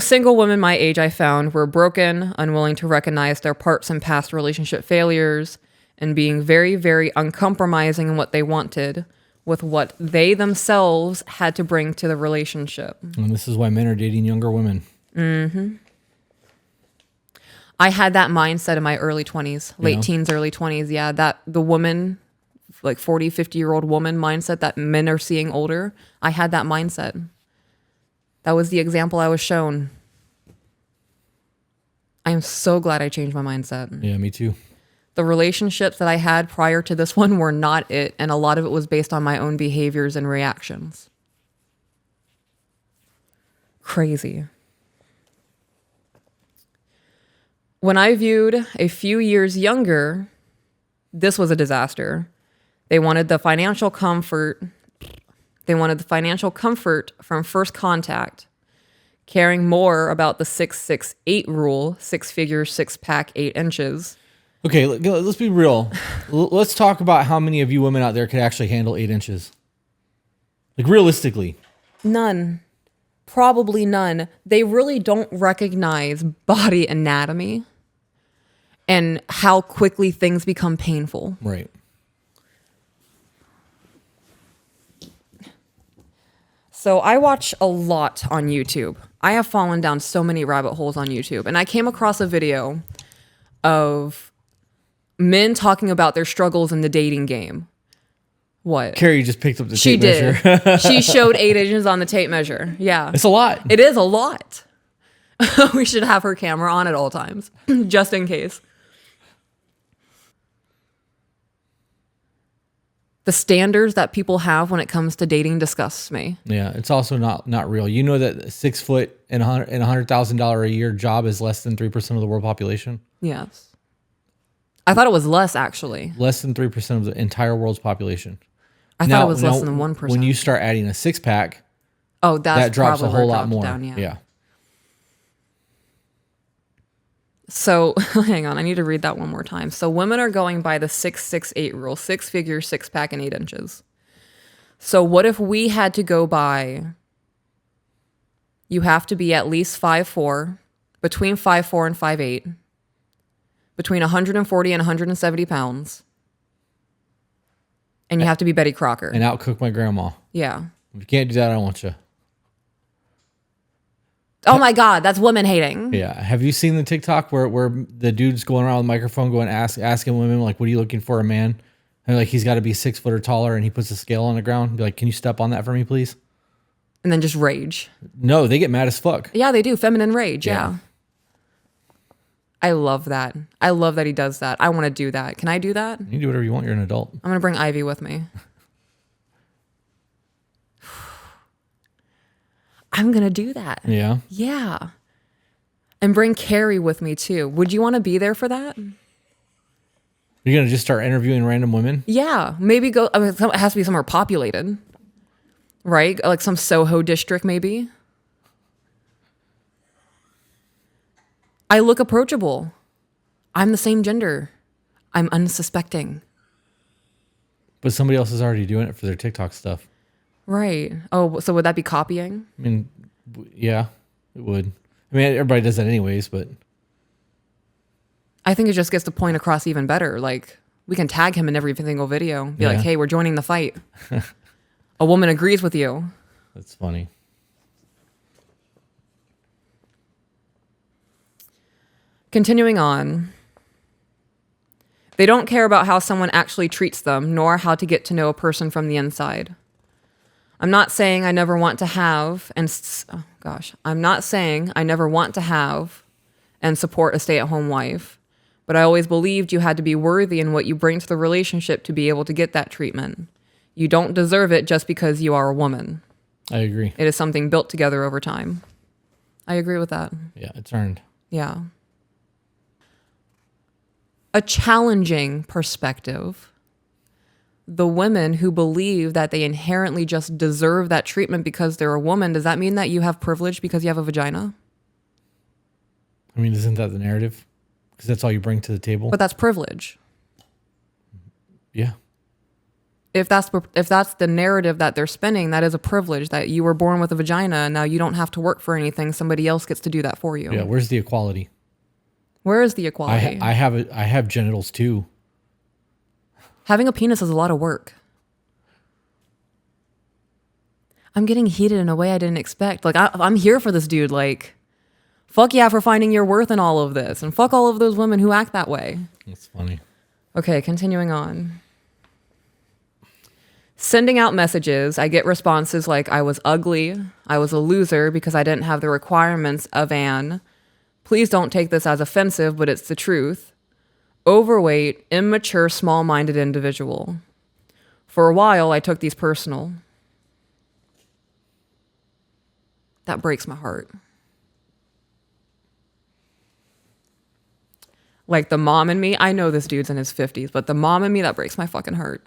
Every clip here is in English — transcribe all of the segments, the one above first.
single women my age I found were broken, unwilling to recognize their parts in past relationship failures, and being very, very uncompromising in what they wanted with what they themselves had to bring to the relationship. And this is why men are dating younger women. Mm-hmm. I had that mindset in my early 20s, late teens, early 20s. Yeah, that the woman, like 40, 50-year-old woman mindset that men are seeing older. I had that mindset. That was the example I was shown. I am so glad I changed my mindset. Yeah, me too. The relationships that I had prior to this one were not it, and a lot of it was based on my own behaviors and reactions. Crazy. When I viewed a few years younger, this was a disaster. They wanted the financial comfort. They wanted the financial comfort from first contact, caring more about the 6-6-8 rule, 6 figures, 6-pack, 8 inches. Okay, let's be real. Let's talk about how many of you women out there could actually handle 8 inches. Like realistically. None. Probably none. They really don't recognize body anatomy and how quickly things become painful. Right. So I watch a lot on YouTube. I have fallen down so many rabbit holes on YouTube, and I came across a video of men talking about their struggles in the dating game. What? Carrie just picked up the tape measure. She did. She showed 8 inches on the tape measure. Yeah. It's a lot. It is a lot. We should have her camera on at all times, just in case. The standards that people have when it comes to dating disgusts me. Yeah, it's also not real. You know that 6 foot and $100,000 a year job is less than 3% of the world population? Yes. I thought it was less, actually. Less than 3% of the entire world's population. I thought it was less than 1%. When you start adding a 6-pack, that drops a whole lot more. Down, yeah. So, hang on, I need to read that one more time. So, women are going by the 6-6-8 rule, 6 figures, 6-pack, and 8 inches. So, what if we had to go by, you have to be at least 5'4", between 5'4" and 5'8", between 140 and 170 pounds, and you have to be Betty Crocker. And outcook my grandma. Yeah. If you can't do that, I don't want you. Oh my God, that's women hating. Yeah. Have you seen the TikTok where the dude's going around with the microphone going asking women, like, what are you looking for a man? And like, he's got to be 6 foot or taller, and he puts a scale on the ground. Be like, can you step on that for me, please? And then just rage. No, they get mad as fuck. Yeah, they do. Feminine rage. Yeah. I love that. I love that he does that. I want to do that. Can I do that? You can do whatever you want. You're an adult. I'm going to bring Ivy with me. I'm going to do that. Yeah. Yeah. And bring Carrie with me too. Would you want to be there for that? You're going to just start interviewing random women? Yeah. Maybe go, I mean, it has to be somewhere populated, right? Like some Soho district maybe. I look approachable. I'm the same gender. I'm unsuspecting. But somebody else is already doing it for their TikTok stuff. Right. Oh, so would that be copying? I mean, yeah, it would. I mean, everybody does that anyways, but I think it just gets the point across even better. Like, we can tag him in every single video. Be like, hey, we're joining the fight. A woman agrees with you. That's funny. Continuing on. They don't care about how someone actually treats them, nor how to get to know a person from the inside. I'm not saying I never want to have, I'm not saying I never want to have and support a stay-at-home wife, but I always believed you had to be worthy in what you bring to the relationship to be able to get that treatment. You don't deserve it just because you are a woman. I agree. It is something built together over time. I agree with that. Yeah, it's earned. Yeah. A challenging perspective. The women who believe that they inherently just deserve that treatment because they're a woman, does that mean that you have privilege because you have a vagina? I mean, isn't that the narrative? Because that's all you bring to the table. But that's privilege. Yeah. if that's the narrative that they're spinning, that is a privilege, that you were born with a vagina and now you don't have to work for anything. Somebody else gets to do that for you. Yeah, where's the equality? Where is the equality? I have genitals too. Having a penis is a lot of work. I'm getting heated in a way I didn't expect. Like, I'm here for this dude. Like, fuck yeah for finding your worth in all of this. And fuck all of those women who act that way. That's funny. Okay, continuing on. Sending out messages, I get responses like, I was ugly, I was a loser because I didn't have the requirements of an, please don't take this as offensive, but it's the truth, overweight, immature, small-minded individual. For a while, I took these personal. That breaks my heart. Like the mom in me, I know this dude's in his 50s, but the mom in me, that breaks my fucking heart.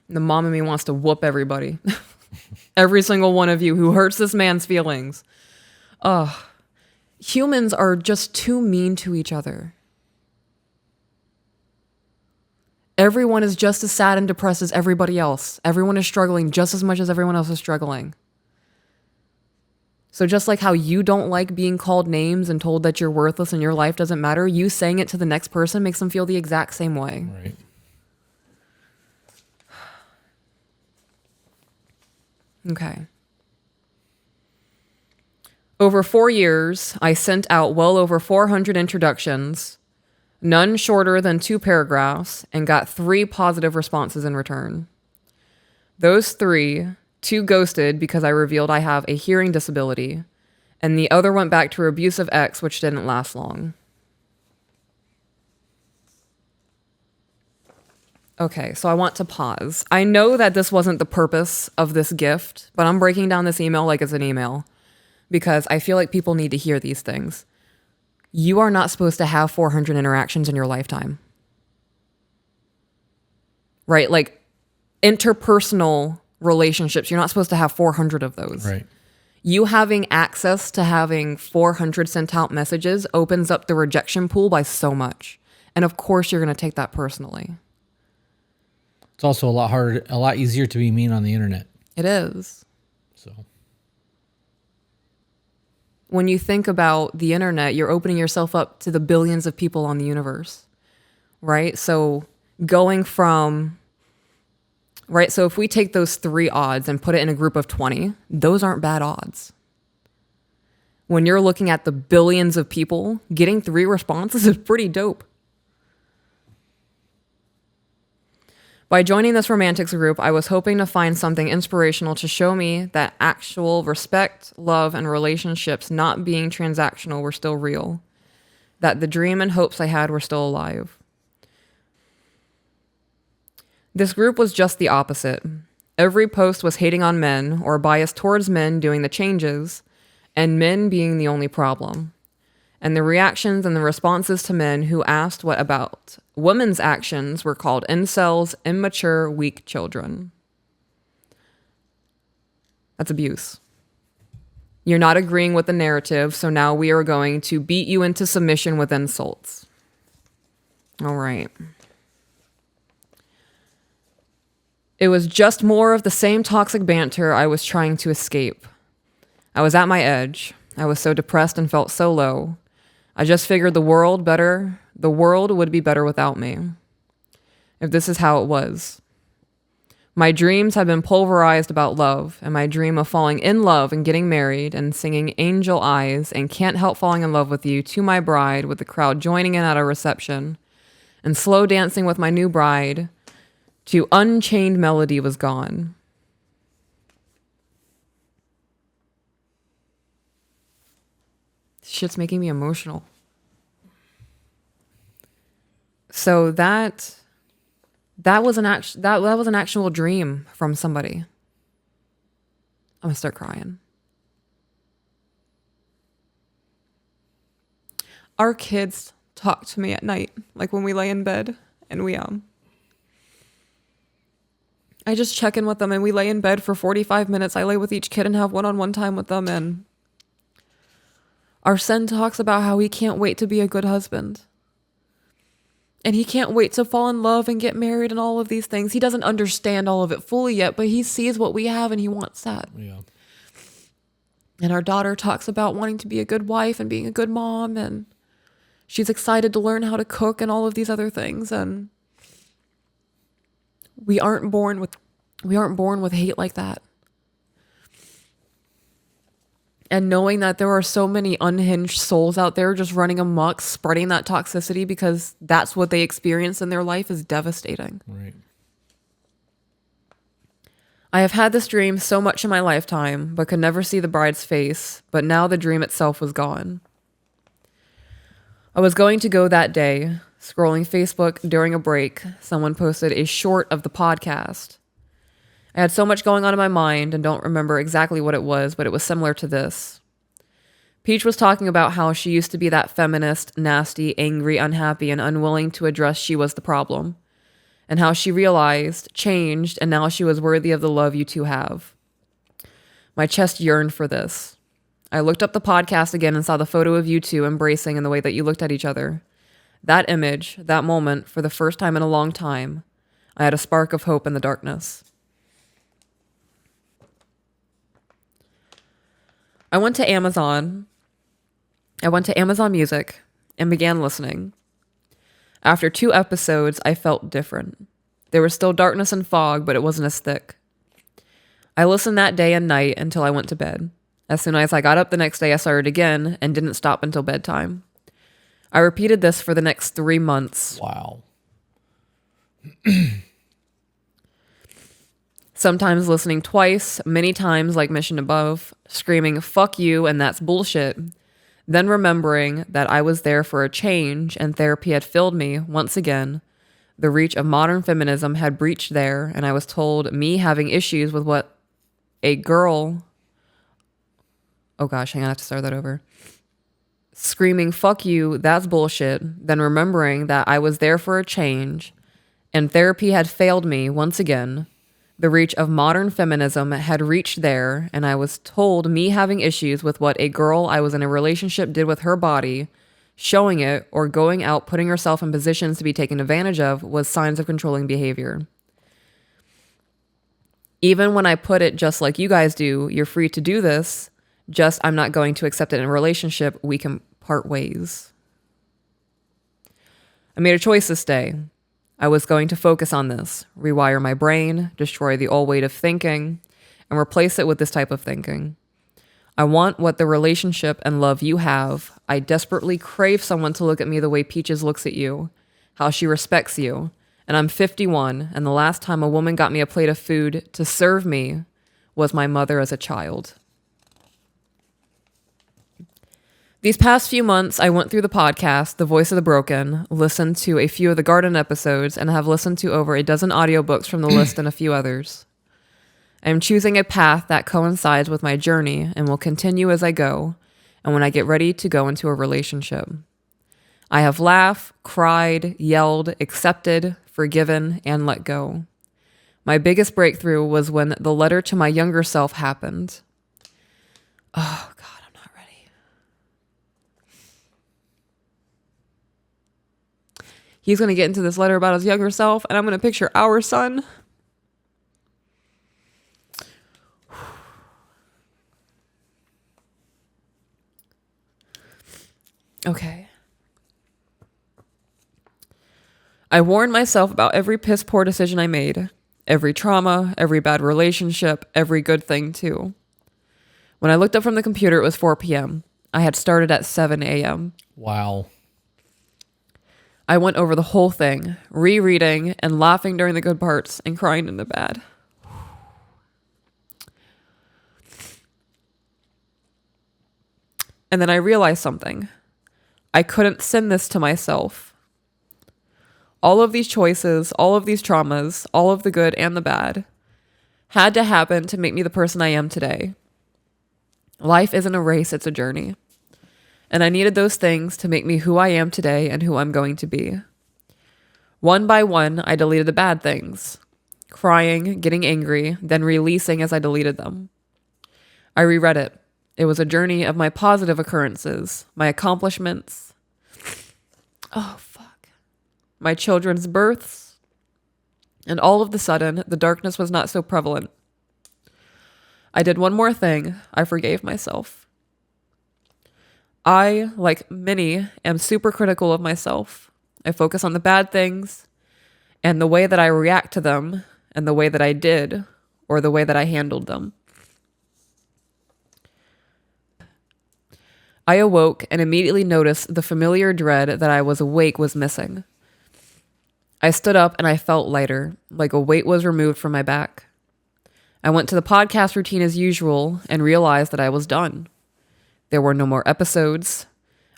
The mom in me wants to whoop everybody. Every single one of you who hurts this man's feelings. Humans are just too mean to each other. Everyone is just as sad and depressed as everybody else. Everyone is struggling just as much as everyone else is struggling. So just like how you don't like being called names and told that you're worthless and your life doesn't matter, you saying it to the next person makes them feel the exact same way. Right. Okay. Over 4 years, I sent out well over 400 introductions, none shorter than 2 paragraphs, and got 3 positive responses in return. Those 3, 2 ghosted because I revealed I have a hearing disability, and the other went back to her abusive ex, which didn't last long. Okay, so I want to pause. I know that this wasn't the purpose of this gift, but I'm breaking down this email like it's an email because I feel like people need to hear these things. You are not supposed to have 400 interactions in your lifetime. Right? Like interpersonal relationships, you're not supposed to have 400 of those. Right. You having access to having 400 sent out messages opens up the rejection pool by so much. And of course, you're going to take that personally. It's also a lot easier to be mean on the internet. It is. So when you think about the internet, you're opening yourself up to the billions of people on the universe, right? So going from, right? So if we take those 3 odds and put it in a group of 20, those aren't bad odds. When you're looking at the billions of people, getting 3 responses is pretty dope. By joining this romantics group, I was hoping to find something inspirational to show me that actual respect, love, and relationships not being transactional were still real. That the dream and hopes I had were still alive. This group was just the opposite. Every post was hating on men or biased towards men doing the changes, and men being the only problem. And the reactions and the responses to men who asked what about women's actions were called incels, immature, weak children. That's abuse. You're not agreeing with the narrative, so now we are going to beat you into submission with insults. All right. It was just more of the same toxic banter I was trying to escape. I was at my edge. I was so depressed and felt so low. I just figured the world would be better without me. If this is how it was. My dreams have been pulverized about love, and my dream of falling in love and getting married and singing Angel Eyes and Can't Help Falling in Love with You to my bride with the crowd joining in at a reception and slow dancing with my new bride to Unchained Melody was gone. Shit's making me emotional. So that was an actual dream from somebody. I'm gonna start crying. Our kids talk to me at night, like when we lay in bed and I just check in with them and we lay in bed for 45 minutes. I lay with each kid and have one-on-one time with them, and Our son talks about how he can't wait to be a good husband. And he can't wait to fall in love and get married and all of these things. He doesn't understand all of it fully yet, but he sees what we have and he wants that. Yeah. And our daughter talks about wanting to be a good wife and being a good mom, and she's excited to learn how to cook and all of these other things. And we aren't born with hate like that. And knowing that there are so many unhinged souls out there just running amok, spreading that toxicity because that's what they experience in their life is devastating. Right. I have had this dream so much in my lifetime, but could never see the bride's face, but now the dream itself was gone. I was going to go that day, scrolling Facebook during a break. Someone posted a short of the podcast. I had so much going on in my mind and don't remember exactly what it was, but it was similar to this. Peach was talking about how she used to be that feminist, nasty, angry, unhappy, and unwilling to address she was the problem, and how she realized, changed, and now she was worthy of the love you two have. My chest yearned for this. I looked up the podcast again and saw the photo of you two embracing in the way that you looked at each other. That image, that moment, for the first time in a long time, I had a spark of hope in the darkness. I went to Amazon Music and began listening. After 2 episodes, I felt different. There was still darkness and fog, but it wasn't as thick. I listened that day and night until I went to bed. As soon as I got up the next day, I started again and didn't stop until bedtime. I repeated this for the next 3 months. Wow. Sometimes listening twice, many times like Mission Above, screaming, "Fuck you," and that's bullshit. Then remembering that I was there for a change and therapy had filled me once again. The reach of modern feminism had breached there, and I was told me having issues with what a girl... Oh gosh, hang on, I have to start that over. Screaming, "Fuck you, that's bullshit." Then remembering that I was there for a change and therapy had failed me once again. The reach of modern feminism had reached there, and I was told me having issues with what a girl I was in a relationship did with her body, showing it, or going out putting herself in positions to be taken advantage of was signs of controlling behavior. Even when I put it just like you guys do, "You're free to do this, just I'm not going to accept it in a relationship, we can part ways." I made a choice this day. I was going to focus on this, rewire my brain, destroy the old way of thinking, and replace it with this type of thinking. I want what the relationship and love you have. I desperately crave someone to look at me the way Peaches looks at you, how she respects you. And I'm 51, and the last time a woman got me a plate of food to serve me was my mother as a child. These past few months, I went through the podcast, The Voice of the Broken, listened to a few of the Garden episodes, and have listened to over a dozen audiobooks from the list and a few others. I am choosing a path that coincides with my journey and will continue as I go, and when I get ready to go into a relationship. I have laughed, cried, yelled, accepted, forgiven, and let go. My biggest breakthrough was when the letter to my younger self happened. Oh, God. He's going to get into this letter about his younger self, and I'm going to picture our son. Okay. I warned myself about every piss poor decision I made, every trauma, every bad relationship, every good thing too. When I looked up from the computer, it was 4 p.m. I had started at 7 a.m. Wow. I went over the whole thing, rereading and laughing during the good parts and crying in the bad. And then I realized something. I couldn't send this to myself. All of these choices, all of these traumas, all of the good and the bad, had to happen to make me the person I am today. Life isn't a race, it's a journey. And I needed those things to make me who I am today and who I'm going to be. One by one, I deleted the bad things, crying, getting angry, then releasing as I deleted them. I reread it. It was a journey of my positive occurrences, my accomplishments. Oh, fuck. My children's births. And all of the sudden, the darkness was not so prevalent. I did one more thing. I forgave myself. I, like many, am super critical of myself. I focus on the bad things and the way that I react to them and the way that I did or the way that I handled them. I awoke and immediately noticed the familiar dread that I was awake was missing. I stood up and I felt lighter, like a weight was removed from my back. I went to the podcast routine as usual and realized that I was done. There were no more episodes.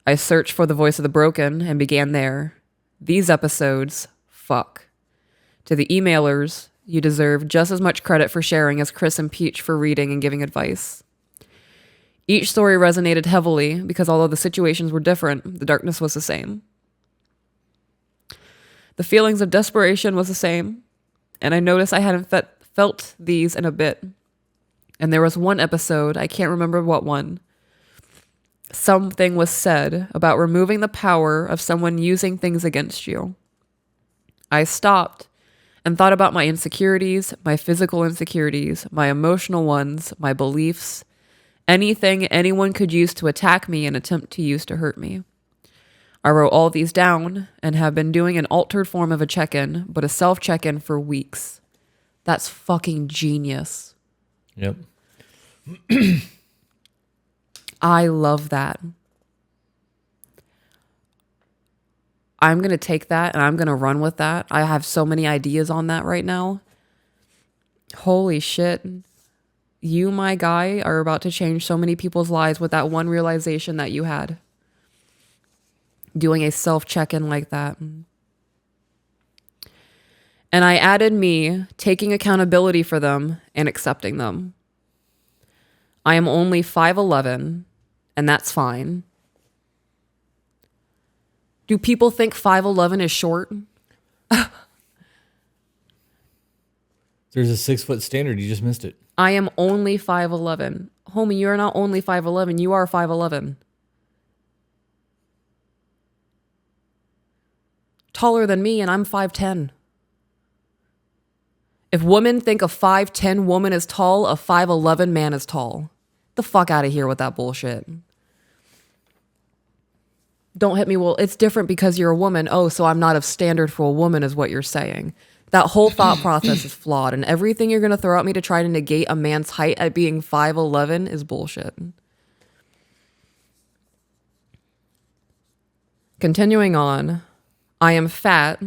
I searched for the voice of the broken and began there. These episodes, fuck. To the emailers, you deserve just as much credit for sharing as Chris and Peach for reading and giving advice. Each story resonated heavily because although the situations were different, the darkness was the same. The feelings of desperation was the same, and I noticed I hadn't felt these in a bit. And there was one episode, I can't remember what one. Something was said about removing the power of someone using things against you. I stopped and thought about my insecurities, my physical insecurities, my emotional ones, my beliefs, anything anyone could use to attack me and attempt to use to hurt me. I wrote all these down and have been doing an altered form of a check-in, but a self-check-in for weeks. That's fucking genius. Yep. I love that. I'm going to take that and I'm going to run with that. I have so many ideas on that right now. Holy shit. You, my guy, are about to change so many people's lives with that one realization that you had. Doing a self-check-in like that. And I added me taking accountability for them and accepting them. I am only 5'11", and that's fine. Do people think 5'11" is short? There's a 6 foot standard. You just missed it. I am only 5'11". Homie, you're not only 5'11", you are 5'11". Taller than me, and I'm 5'10". If women think a 5'10" woman is tall, a 5'11" man is tall. The fuck out of here with that bullshit. Don't hit me. Well, it's different because you're a woman. Oh, so I'm not of standard for a woman is what you're saying. That whole thought process is flawed, and everything you're going to throw at me to try to negate a man's height at being 5'11" is bullshit. Continuing on, I am fat.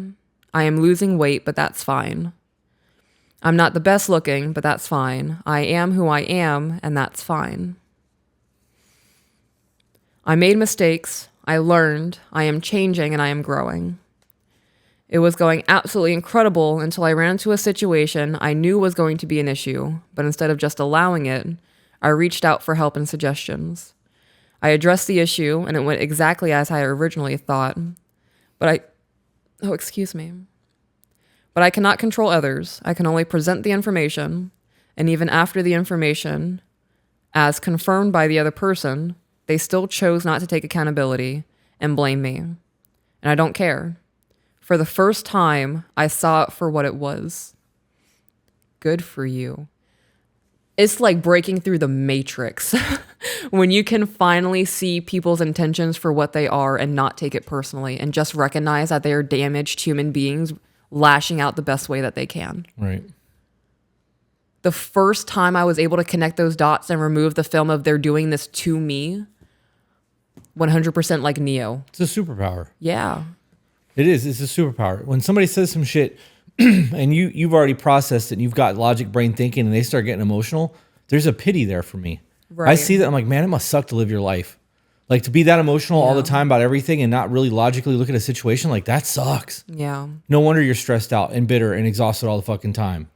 I am losing weight, but that's fine. I'm not the best looking, but that's fine. I am who I am, and that's fine. I made mistakes. I learned. I am changing, and I am growing. It was going absolutely incredible until I ran into a situation I knew was going to be an issue, but instead of just allowing it, I reached out for help and suggestions. I addressed the issue, and it went exactly as I originally thought. But I cannot control others. I can only present the information, and even after the information, as confirmed by the other person, they still chose not to take accountability and blame me. And I don't care. For the first time, I saw it for what it was. Good for you. It's like breaking through the matrix when you can finally see people's intentions for what they are and not take it personally and just recognize that they are damaged human beings lashing out the best way that they can. Right. The first time I was able to connect those dots and remove the film of they're doing this to me, 100% like Neo. It's a superpower. Yeah. It is. It's a superpower. When somebody says some shit and you've already processed it and you've got logic brain thinking and they start getting emotional, there's a pity there for me. Right. I see that. I'm like, man, it must suck to live your life. Like to be that emotional all the time about everything and not really logically look at a situation, like that sucks. Yeah. No wonder you're stressed out and bitter and exhausted all the fucking time.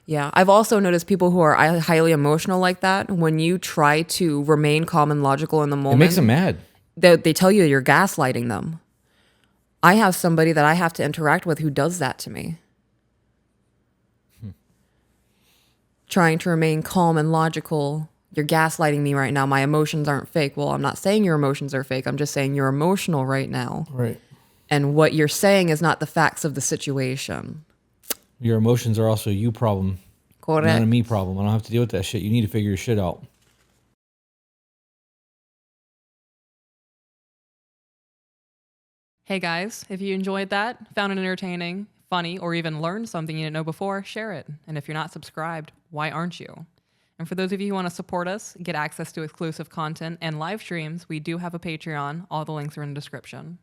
Yeah. I've also noticed people who are highly emotional like that, when you try to remain calm and logical in the moment, it makes them mad. They tell you you're gaslighting them. I have somebody that I have to interact with who does that to me. Trying to remain calm and logical You're gaslighting me right now. My emotions aren't fake. Well, I'm not saying your emotions are fake. I'm just saying you're emotional right now. Right. And what you're saying is not the facts of the situation. Your emotions are also a you problem, Correct. not a me problem. I don't have to deal with that shit. You need to figure your shit out. Hey guys, if you enjoyed that, found it entertaining, funny, or even learned something you didn't know before, share it. And if you're not subscribed, why aren't you? And for those of you who want to support us, get access to exclusive content and live streams, we do have a Patreon. All the links are in the description.